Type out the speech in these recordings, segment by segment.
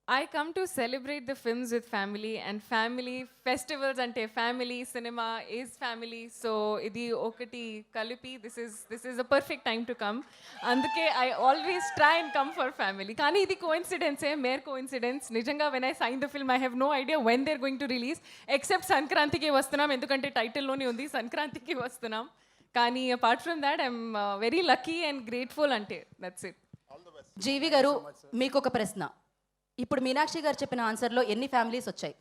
I come to celebrate the films with family and family festivals ante family cinema is family, so idi okati kalipi, this is a perfect time to come. Anduke I always try and come for family, kani idi coincidence mere coincidence nijanga. When I signed the film, I have no idea when they're going to release, except Sankranti ki vastunam endukante title loni undi Sankranti ki vastunam. Kani apart from that, I'm very lucky and grateful ante, that's it. జీవి గారు మీకు ఒక ప్రశ్న. ఇప్పుడు మీనాక్షి గారు చెప్పిన ఆన్సర్లో ఎన్ని families వచ్చాయి?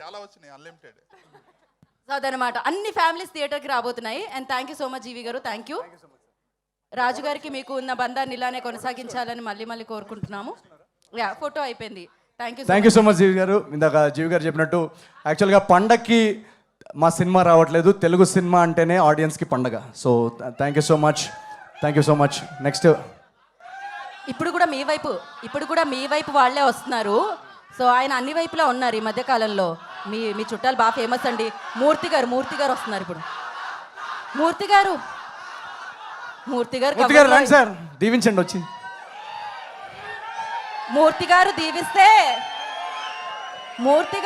చాలా వచ్చినాయి, అన్లిమిటెడ్. సో అదనమాట, అన్ని ఫ్యామిలీస్ థియేటర్కి రాబోతున్నాయి. And thank you so much GV garu, thank you. రాజు గారికి మీకు ఉన్న బంధాన్ని ఇలానే కొనసాగించాలని మళ్ళీ మళ్ళీ కోరుకుంటున్నాము. యా, ఫోటో అయిపోయింది. Thank you so much GV గారు. ఇందాక జీవి గారు చెప్పినట్టు యాక్చువల్గా పండక్కి మా సినిమా రావట్లేదు, తెలుగు సినిమా అంటేనే ఆడియన్స్కి పండగ. So thank you so much. Next ఇప్పుడు కూడా మీ వైపు వాళ్ళే వస్తున్నారు. సో ఆయన అన్ని వైపులా ఉన్నారు ఈ మధ్యకాలంలో. మీ చుట్టాలు బాగా ఫేమస్ అండి. మూర్తి గారు వస్తున్నారు ఇప్పుడు. మూర్తి గారు రండి సార్, దీవించండి వచ్చి. మూర్తి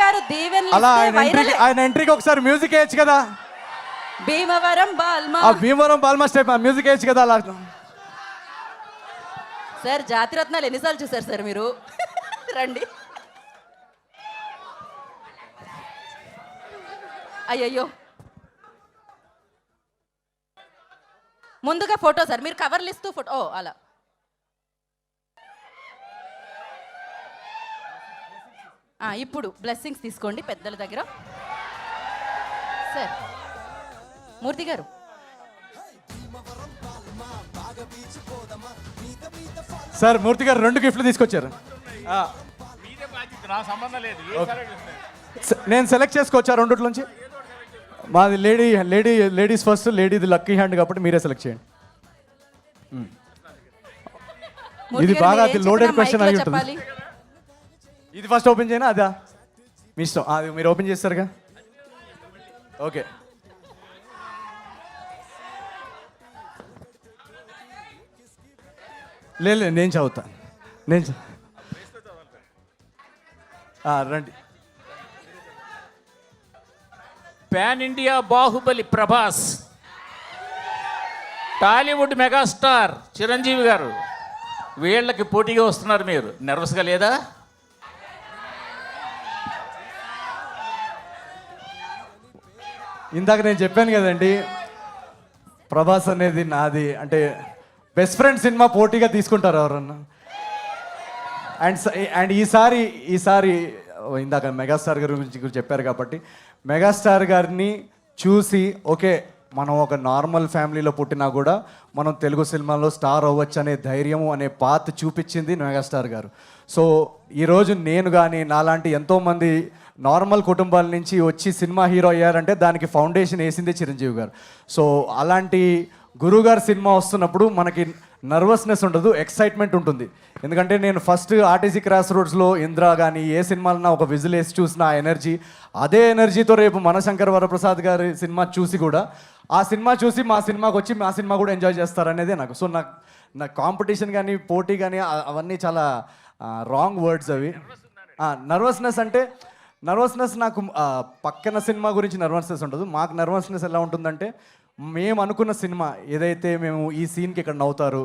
గారు దీవెనలు ఆయన ఎంట్రీకి ఒకసారి మ్యూజిక్ వేయచ్చు కదా. భీమవరం బాల్మా స్టెప్ మ్యూజిక్ వేయచ్చు కదా అలా. సార్ జాతిరత్నాలు ఎన్నిసార్లు చూసారు సార్ మీరు? రండి. అయ్యయ్యో, ముందుగా ఫోటో సార్, మీరు కవర్లు ఇస్తూ ఫోటో. అలా ఇప్పుడు బ్లెస్సింగ్స్ తీసుకోండి పెద్దల దగ్గర. సార్ మూర్తి గారు, సార్ మూర్తి గారు 2 గిఫ్ట్లు తీసుకొచ్చారు. నేను సెలెక్ట్ చేసుకోవచ్చా రెండుట్లోంచి? మాది లేడీస్ ఫస్ట్, లేడీది లక్కీ హ్యాండ్ కాబట్టి మీరే సెలెక్ట్ చేయండి. ఇది బాగా లోడెడ్ క్వశ్చన్ అయి ఉంటుంది. ఇది ఫస్ట్ ఓపెన్ చేయనా అదా? మీ ఇష్టం, అది మీరు ఓపెన్ చేస్తారుగా. ఓకే, లేదు నేను చదువుతాను. రండి. Pan India Baahubali Prabhas, Tollywood megastar Chiranjeevi గారు, వీళ్ళకి పోటీగా వస్తున్నారు. మీరు నర్వస్గా లేదా? ఇందాక నేను చెప్పాను కదండి, ప్రభాస్ అనేది నాది అంటే బెస్ట్ ఫ్రెండ్ సినిమా పోటీగా తీసుకుంటారు ఎవరన్నా. అండ్ ఈసారి ఇందాక మెగాస్టార్ గారి గురించి చెప్పారు కాబట్టి మెగాస్టార్ గారిని చూసి ఓకే మనం ఒక నార్మల్ ఫ్యామిలీలో పుట్టినా కూడా మనం తెలుగు సినిమాలో స్టార్ అవ్వచ్చు అనే ధైర్యము అనే పాత్ చూపించింది మెగాస్టార్ గారు. సో ఈరోజు నేను కానీ నాలాంటి ఎంతోమంది నార్మల్ కుటుంబాల నుంచి వచ్చి సినిమా హీరో అయ్యారంటే దానికి ఫౌండేషన్ వేసింది చిరంజీవి గారు. సో అలాంటి గురువుగారు సినిమా వస్తున్నప్పుడు మనకి నర్వస్నెస్ ఉండదు, ఎక్సైట్మెంట్ ఉంటుంది. ఎందుకంటే నేను ఫస్ట్ ఆర్టీసీ క్రాస్ రోడ్స్లో ఇంద్రా కానీ ఏ సినిమాలన్నా ఒక విజిల్ వేసి చూసిన ఆ ఎనర్జీ, అదే ఎనర్జీతో రేపు మనశంకర్ వరప్రసాద్ గారి సినిమా చూసి కూడా ఆ సినిమా చూసి మా సినిమాకి వచ్చి మా సినిమా కూడా ఎంజాయ్ చేస్తారనేదే నాకు. సో నా కాంపిటీషన్ కానీ పోటీ కానీ అవన్నీ చాలా రాంగ్ వర్డ్స్ అవి. నర్వస్నెస్ నాకు పక్కన సినిమా గురించి నర్వస్నెస్ ఉండదు. మాకు నర్వస్నెస్ ఎలా ఉంటుందంటే మేము అనుకున్న సినిమా ఏదైతే మేము ఈ సీన్కి ఇక్కడ నవ్వుతారు,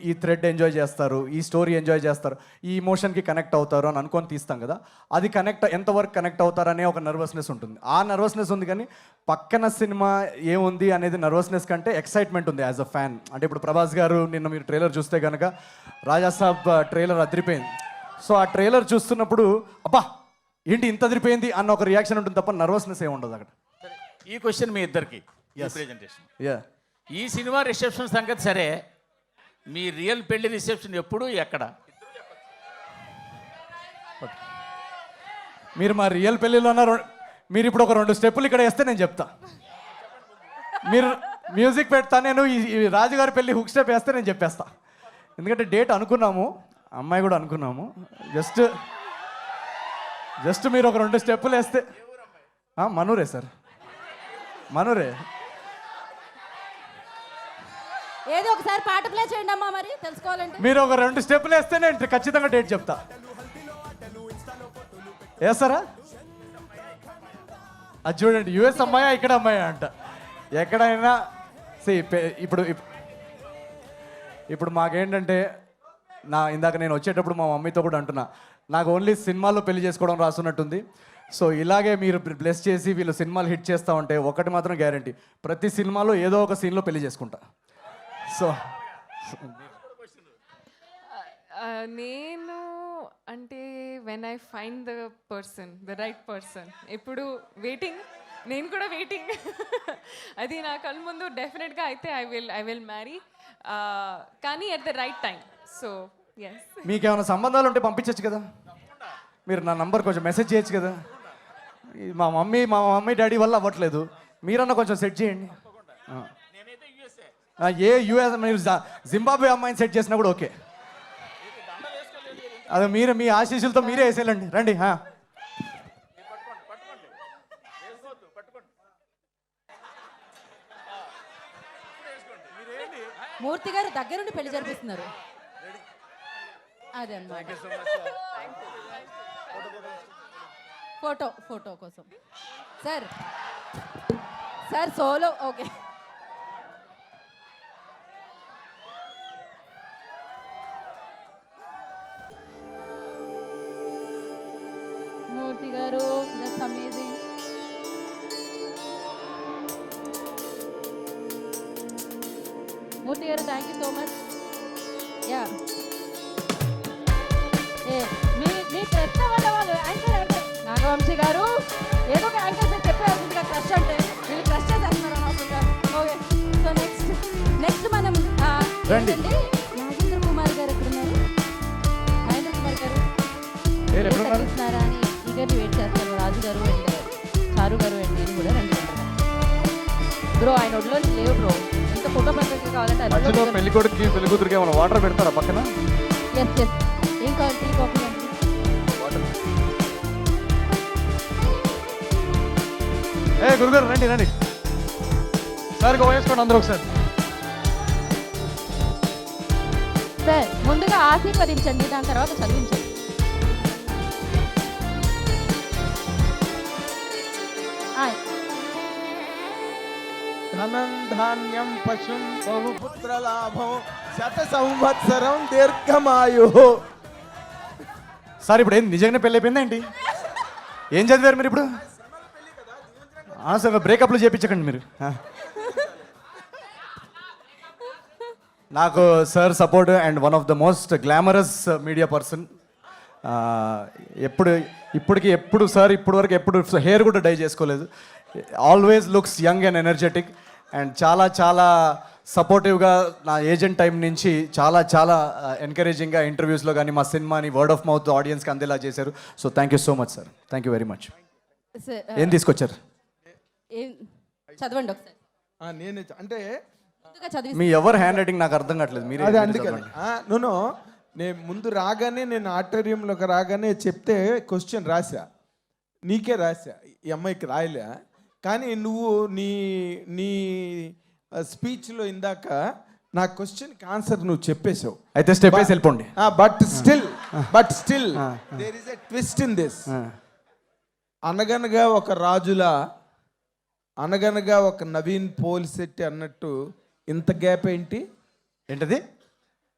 ఈ థ్రెడ్ ఎంజాయ్ చేస్తారు, ఈ స్టోరీ ఎంజాయ్ చేస్తారు, ఈ ఇమోషన్కి కనెక్ట్ అవుతారు అని అనుకొని తీస్తాం కదా, అది ఎంతవరకు కనెక్ట్ అవుతారనే ఒక నర్వస్నెస్ ఉంటుంది. ఆ నర్వస్నెస్ ఉంది, కానీ పక్కన సినిమా ఏముంది అనేది నర్వస్నెస్ కంటే ఎక్సైట్మెంట్ ఉంది యాజ్ అ ఫ్యాన్. అంటే ఇప్పుడు ప్రభాస్ గారు నిన్న మీరు ట్రైలర్ చూస్తే కనుక రాజాసాబ్ ట్రైలర్ అదిరిపోయింది. సో ఆ ట్రైలర్ చూస్తున్నప్పుడు అబ్బా ఏంటి ఇంత అదిరిపోయింది అన్న ఒక రియాక్షన్ ఉంటుంది తప్ప నర్వస్నెస్ ఏమి ఉండదు అక్కడ. ఈ క్వశ్చన్ మీ ఇద్దరికి ప్రెజెంటేషన్. ఈ సినిమా రిసెప్షన్ సంగతి సరే, మీ రియల్ పెళ్లి రిసెప్షన్ ఎప్పుడు ఎక్కడ? మీరు మా రియల్ పెళ్లిలో మీరు ఇప్పుడు ఒక 2 స్టెప్పులు ఇక్కడ వేస్తే నేను చెప్తా. మీరు మ్యూజిక్ పెడతా, నేను ఈ రాజుగారి పెళ్లి హుక్ స్టెప్ వేస్తే నేను చెప్పేస్తా. ఎందుకంటే డేట్ అనుకున్నాము, అమ్మాయి కూడా అనుకున్నాము. జస్ట్ మీరు ఒక 2 స్టెప్పులు వేస్తే. మనూరే సార్, మనూరే. ఏదో ఒకసారి పాట ప్లే చేయండి అమ్మా మరి తెలుసుకోవాలంటే. మీరు ఒక 2 స్టెప్పులు వేస్తే నేను ఖచ్చితంగా డేట్ చెప్తా. వేస్తారా? అది చూడండి, యుఎస్ అమ్మాయా ఇక్కడ అమ్మాయా అంట. ఎక్కడైనా ఇప్పుడు మాకేంటంటే ఇందాక నేను వచ్చేటప్పుడు మా మమ్మీతో కూడా అంటున్నా, నాకు ఓన్లీ సినిమాల్లో పెళ్లి చేసుకోవడం రాసున్నట్టుంది. సో ఇలాగే మీరు బ్లెస్ చేసి వీళ్ళు సినిమాలు హిట్ చేస్తూ ఉంటే ఒకటి మాత్రం గ్యారంటీ, ప్రతి సినిమాలో ఏదో ఒక సీన్లో పెళ్లి చేసుకుంటా. సో నేను అంటే when I find the right person, ఎప్పుడు వెయిటింగ్, నేను కూడా వెయిటింగ్. అది నా కళ్ళ ముందు డెఫినెట్గా అయితే ఐ విల్ మ్యారీ, కానీ at the right time. So yes. మీకేమైనా సంబంధాలు ఉంటే పంపించచ్చు కదా, మీరు నా నంబర్ కొంచెం మెసేజ్ చేయొచ్చు కదా. మా మమ్మీ డాడీ వల్ల అవ్వట్లేదు, మీరన్నా కొంచెం సెట్ చేయండి. ఏ యూఎస్ మీరు జింబాబ్వే అమ్మాయిని సెట్ చేసినా కూడా ఓకే. అదే మీరు మీ ఆశీస్సులతో మీరే వేసేయాలండి. రండి. మూర్తి గారు దగ్గరుండి పెళ్లి జరిపిస్తున్నారు. అదే అన్నమాట. ఫోటో కోసం సార్ సోలో. ఓకే. మూర్తి గారు, that's amazing. Murthy garu, thank you so much. Yeah, మీ ప్రశ్న వల్ల వాళ్ళు యాంకర్ నాగవంశీ గారు ఏదో ఒక యాంకర్ మీరు చెప్పేయాల్సిందిగా క్రష్ అంటే వీళ్ళు క్రష్ చేసేస్తున్నారు అనవసరంగా. ఓకే, సో నెక్స్ట్ మనం రండి. నాగేంద్ర కుమార్ గారు ఎక్కడున్నారు? నాగేంద్ర కుమార్ గారు కలుస్తున్నారా అని ఈగర్ని వెయిట్ చేస్తారు. రాజు గారు అండ్ చారు గారు అండ్ నేను కూడా రండి. బ్రో ఆయన ఒడిలోంచి లేవు బ్రో, ఇంత ఫోటో పద్ధతి కావాలంటే పెళ్లి కొడుకు పెళ్లి కూతురికి ఏమైనా వాటర్ పెడతారా పక్కన? ఎస్ ఏం కావాలి? టీ కాఫీ అంటే గురుగారు రండి. సార్ వేసుకోండి అందరూ ఒకసారి. సార్ ముందుగా ఆశీర్వదించండి, దాని తర్వాత చదివించండి. ధనం ధాన్యం పశుం బహుపుత్ర లాభం శత సంవత్సరం దీర్ఘమాయు. సార్ ఇప్పుడు ఏం నిజంగానే పెళ్ళి అయిపోయిందా ఏంటి? ఏం చదివారు మీరు ఇప్పుడు? సార్ బ్రేకప్లు చేయించకండి మీరు. నాకు sir support and one of the most glamorous media person. ఎప్పుడు సార్ ఇప్పటి వరకు హెయిర్ కూడా డై చేసుకోలేదు. Always looks young and energetic and చాలా సపోర్టివ్గా నా ఏజెంట్ టైం నుంచి చాలా ఎంకరేజింగ్గా ఇంటర్వ్యూస్లో కానీ మా సినిమాని వర్డ్ ఆఫ్ మౌత్ ఆడియన్స్కి అందేలా చేశారు. So thank you so much sir. Thank you very much. ఏం తీసుకొచ్చారు? చదవండి ఒకసారి. నేను అంటే మీ ఎవరు హ్యాండ్ రైటింగ్ నాకు అర్థం కావట్లేదు. మీరు అదే అందుకని నేను ముందు రాగానే నేను ఆడిటోరియంలోకి రాగానే చెప్తే క్వశ్చన్ రాసా, నీకే రాసా, ఈ అమ్మాయికి రాయలే. కానీ నువ్వు నీ స్పీచ్లో ఇందాక నా క్వశ్చన్కి ఆన్సర్ నువ్వు చెప్పేశావు. అయితే స్టెప్ వేసి వెళ్ళిపోండి. But still there is a twist in this. అనగనగా ఒక రాజులా, అనగనగా ఒక నవీన్ పోలిశెట్టి అన్నట్టు ఇంత గ్యాప్ ఏంటది?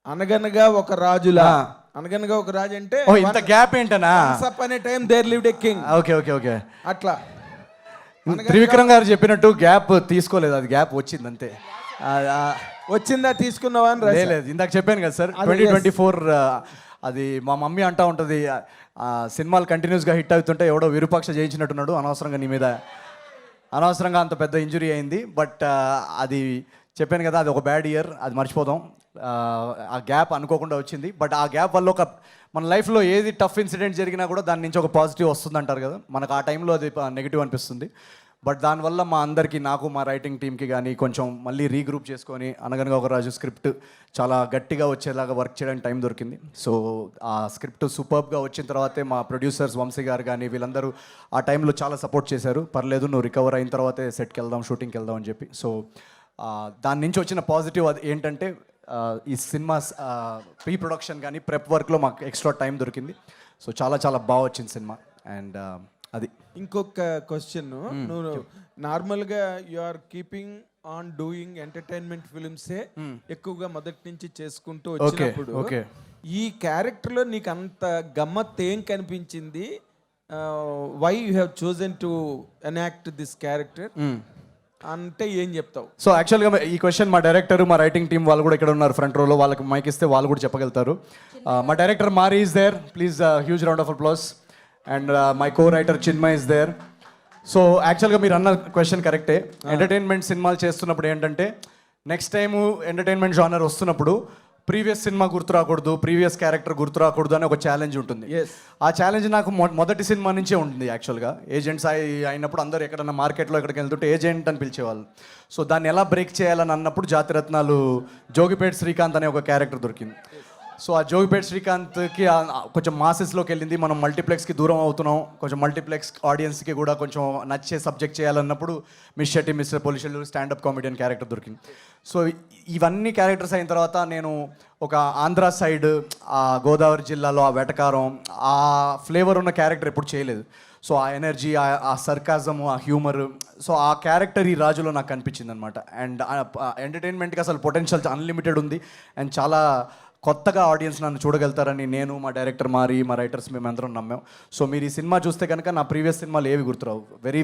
అనగనగా ఒక రాజులా, అనగనగా ఒక రాజు అంటే ఇంత గ్యాప్ ఏంటనా? అనే time there lived a king. Okay అట్లా త్రివిక్రమ్ గారు చెప్పినట్టు గ్యాప్ తీసుకోలేదు, అది గ్యాప్ వచ్చింది అంతే. వచ్చిందా తీసుకున్నావా అని లేదు, ఇందాక చెప్పాను కదా సార్ 2024 అది మా మమ్మీ అంటా ఉంటుంది, సినిమాలు కంటిన్యూస్గా హిట్ అవుతుంటే ఎవడో విరూపాక్ష చేయించినట్టున్నాడు, అనవసరంగా నీ మీద అనవసరంగా అంత పెద్ద ఇంజురీ అయింది. బట్ అది చెప్పాను కదా, అది ఒక బ్యాడ్ ఇయర్, అది మర్చిపోదాం. ఆ గ్యాప్ అనుకోకుండా వచ్చింది. బట్ ఆ గ్యాప్ వల్ల మన లైఫ్లో ఏది టఫ్ ఇన్సిడెంట్ జరిగినా కూడా దాని నుంచి ఒక పాజిటివ్ వస్తుంది అంటారు కదా, మనకు ఆ టైంలో అది నెగిటివ్ అనిపిస్తుంది. బట్ దానివల్ల మా అందరికీ, నాకు మా రైటింగ్ టీమ్కి కానీ కొంచెం మళ్ళీ రీగ్రూప్ చేసుకొని అనగనగా ఒక రాజు స్క్రిప్ట్ చాలా గట్టిగా వచ్చేలాగా వర్క్ చేయడానికి టైం దొరికింది. సో ఆ స్క్రిప్ట్ సూపర్బ్గా వచ్చిన తర్వాతే మా ప్రొడ్యూసర్స్ వంశీ గారు కానీ వీళ్ళందరూ ఆ టైంలో చాలా సపోర్ట్ చేశారు. పర్లేదు, నువ్వు రికవర్ అయిన తర్వాతే సెట్కి వెళ్దాం, షూటింగ్కి వెళ్దాం అని చెప్పి. సో దాని నుంచి వచ్చిన పాజిటివ్ అది ఏంటంటే ఈ సినిమా ప్రీ ప్రొడక్షన్ కానీ ప్రెప్ వర్క్లో మాకు ఎక్స్ట్రా టైం దొరికింది. సో చాలా చాలా బాగా వచ్చింది సినిమా. అండ్ అది ఇంకొక క్వశ్చన్, నువ్వు నార్మల్గా you are keeping on doing entertainment ఫిల్మ్సే ఎక్కువగా మొదటి నుంచి చేసుకుంటూ వచ్చినప్పుడు okay. ఈ క్యారెక్టర్లో నీకు అంత గమ్మత్ ఏం కనిపించింది? Why you have chosen to enact this character అంటే ఏం చెప్తావు? సో యాక్చువల్గా ఈ క్వశ్చన్ మా డైరెక్టర్, మా రైటింగ్ టీం వాళ్ళు కూడా ఇక్కడ ఉన్నారు ఫ్రంట్ రోలో, వాళ్ళకి మైక్ ఇస్తే వాళ్ళు కూడా చెప్పగలుగుతారు. మా director Mari is there, please huge round of applause. And my co writer Chinmay is there. So యాక్చువల్గా మీరు అన్న క్వశ్చన్ కరెక్టే. ఎంటర్టైన్మెంట్ సినిమాలు చేస్తున్నప్పుడు ఏంటంటే నెక్స్ట్ టైం ఎంటర్టైన్మెంట్ జానర్ వస్తున్నప్పుడు ప్రీవియస్ సినిమా గుర్తు రాకూడదు, ప్రీవియస్ క్యారెక్టర్ గుర్తు రాకూడదు అని ఒక ఛాలెంజ్ ఉంటుంది. ఆ ఛాలెంజ్ నాకు మొదటి సినిమా నుంచే ఉంటుంది. యాక్చువల్గా ఏజెంట్స్ అయినప్పుడు అందరూ ఎక్కడన్నా మార్కెట్లో ఎక్కడికి వెళ్తుంటే ఏజెంట్ అని పిలిచేవాళ్ళు. సో దాన్ని ఎలా బ్రేక్ చేయాలని అన్నప్పుడు జాతిరత్నాలు జోగిపేట్ శ్రీకాంత్ అనే ఒక క్యారెక్టర్ దొరికింది. సో ఆ జోగిపేట్ శ్రీకాంత్కి కొంచెం మాసెస్లోకి వెళ్ళింది, మనం మల్టీప్లెక్స్కి దూరం అవుతున్నాం, కొంచెం మల్టీప్లెక్స్ ఆడియన్స్కి కూడా కొంచెం నచ్చే సబ్జెక్ట్ చేయాలన్నప్పుడు మిస్ షెట్టి, మిస్టర్ పొలిషన్లు, స్టాండప్ కామెడియన్ క్యారెక్టర్ దొరికింది. సో ఇవన్నీ క్యారెక్టర్స్ అయిన తర్వాత నేను ఒక ఆంధ్ర సైడ్, ఆ గోదావరి జిల్లాలో ఆ వెటకారం, ఆ ఫ్లేవర్ ఉన్న క్యారెక్టర్ ఎప్పుడు చేయలేదు. సో ఆ ఎనర్జీ, ఆ సర్కాజము, ఆ హ్యూమర్, సో ఆ క్యారెక్టర్ ఈ రాజులో నాకు కనిపించింది అనమాట. అండ్ ఎంటర్టైన్మెంట్కి అసలు పొటెన్షియల్ అన్లిమిటెడ్ ఉంది. అండ్ చాలా కొత్తగా ఆడియన్స్ నన్ను చూడగలుగుతారని నేను, మా డైరెక్టర్ మారి, మా రైటర్స్ మేమందరం నమ్మాం. సో మీరు ఈ సినిమా చూస్తే కనుక నా ప్రీవియస్ సినిమాలు ఏవి గుర్తురావు. వెరీ